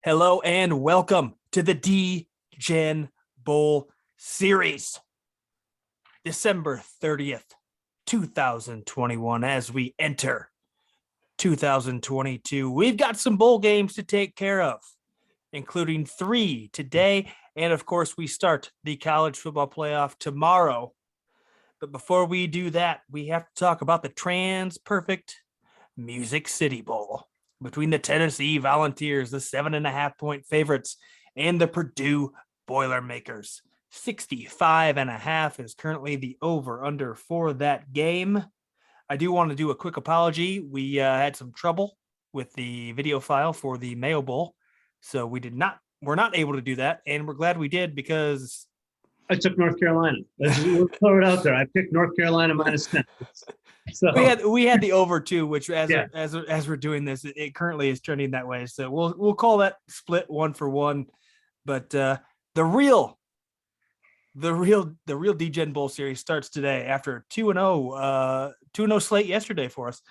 Hello and welcome to the Degen Bowl Series. December 30th, 2021, as we enter 2022. We've got some bowl games to take care of, including 3 today. And of course, we start the college football playoff tomorrow. But before we do that, we have to talk about the TransPerfect Music City Bowl between the Tennessee Volunteers, the 7.5-point favorites, and the Purdue Boilermakers. 65.5 is currently the over-under for that game. I do want to do a quick apology. We had some trouble with the video file for the Mayo Bowl, so we're not able to do that, and we're glad we did because I took North Carolina. We'll throw it out there. I picked North Carolina minus 10. So we had the over too, which as we're doing this, it currently is trending that way. So we'll call that split 1-for-1. But the real Degen Bowl Series starts today after a 2-0 slate yesterday for us.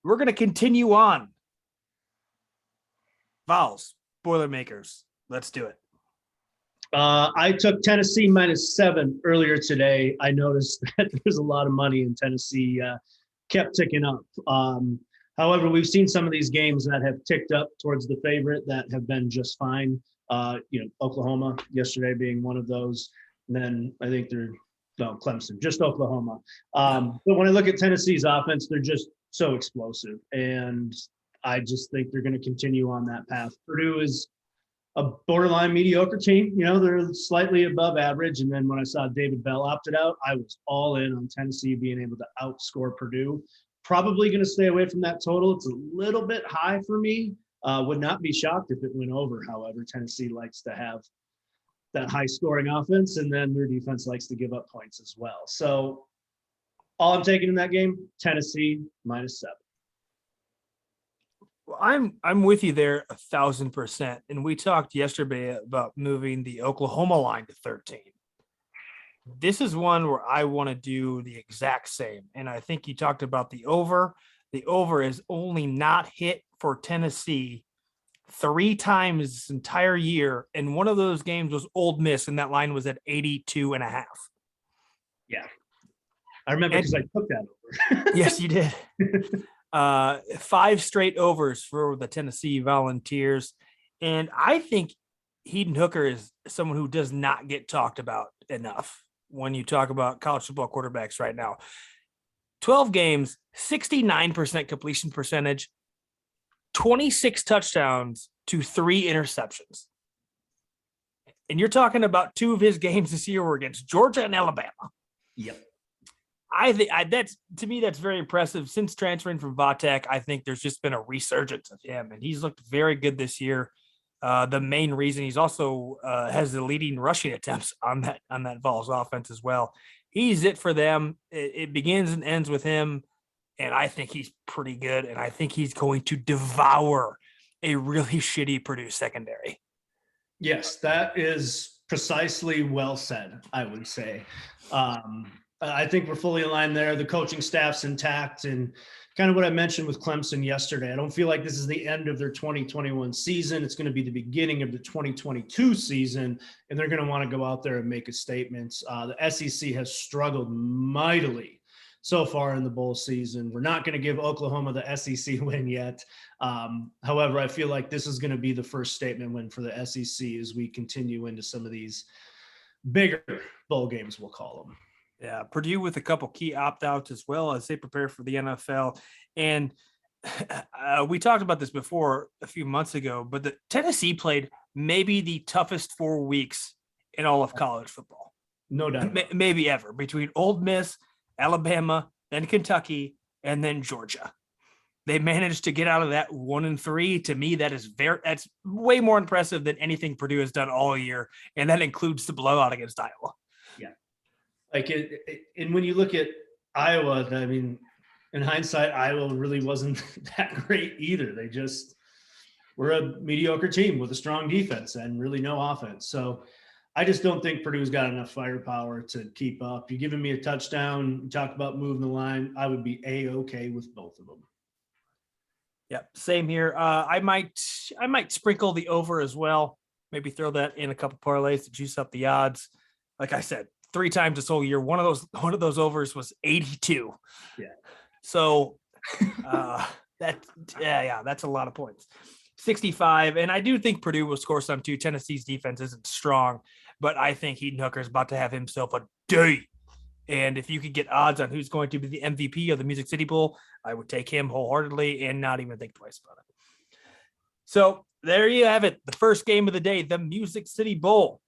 We're going to continue on. Vols, Boilermakers. Let's do it. I took Tennessee minus 7 earlier today. I noticed that there's a lot of money in Tennessee kept ticking up. However, we've seen some of these games that have ticked up towards the favorite that have been just fine. Oklahoma yesterday being one of those. And then I think Clemson, just Oklahoma. But when I look at Tennessee's offense, they're just so explosive. And I just think they're going to continue on that path. Purdue is a borderline mediocre team. They're slightly above average. And then when I saw David Bell opted out, I was all in on Tennessee being able to outscore Purdue. Probably going to stay away from that total. It's a little bit high for me. Would not be shocked if it went over. However, Tennessee likes to have that high scoring offense, and then their defense likes to give up points as well. So all I'm taking in that game, Tennessee minus 7. Well, I'm with you there 1,000%. And we talked yesterday about moving the Oklahoma line to 13. This is one where I want to do the exact same. And I think you talked about the over. The over is only not hit for Tennessee 3 times this entire year. And one of those games was Ole Miss, and that line was at 82.5. Yeah. I remember because I took that over. Yes, you did. 5 straight overs for the Tennessee Volunteers. And I think Hendon Hooker is someone who does not get talked about enough when you talk about college football quarterbacks right now. 12 games, 69% completion percentage, 26 touchdowns to 3 interceptions. And you're talking about 2 of his games this year were against Georgia and Alabama. Yep. I think that's very impressive. Since transferring from Vatech, I think there's just been a resurgence of him, and he's looked very good this year. The main reason he's also has the leading rushing attempts on that Vols offense as well. He's it for them. It begins and ends with him, and I think he's pretty good, and I think he's going to devour a really shitty Purdue secondary. Yes, that is precisely well said, I would say. I think we're fully aligned there. The coaching staff's intact, and kind of what I mentioned with Clemson yesterday. I don't feel like this is the end of their 2021 season. It's going to be the beginning of the 2022 season, and they're going to want to go out there and make a statement. The SEC has struggled mightily so far in the bowl season. We're not going to give Oklahoma the SEC win yet. However, I feel like this is going to be the first statement win for the SEC as we continue into some of these bigger bowl games, we'll call them. Yeah, Purdue with a couple key opt-outs as well as they prepare for the NFL. And we talked about this before a few months ago, but the Tennessee played maybe the toughest 4 weeks in all of college football. No doubt. Maybe ever, between Ole Miss, Alabama, then Kentucky, and then Georgia. They managed to get out of that 1-3. To me, that's way more impressive than anything Purdue has done all year. And that includes the blowout against Iowa. Yeah. And when you look at Iowa, I mean, in hindsight, Iowa really wasn't that great either. They just were a mediocre team with a strong defense and really no offense. So I just don't think Purdue's got enough firepower to keep up. You're giving me a touchdown, you talk about moving the line, I would be A-okay with both of them. Yep, same here. I might sprinkle the over as well. Maybe throw that in a couple parlays to juice up the odds. Like I said, 3 times this whole year, one of those overs was 82. Yeah. So that's a lot of points. 65, and I do think Purdue will score some too. Tennessee's defense isn't strong, but I think Heaton Hooker is about to have himself a day. And if you could get odds on who's going to be the MVP of the Music City Bowl, I would take him wholeheartedly and not even think twice about it. So there you have it. The first game of the day, the Music City Bowl.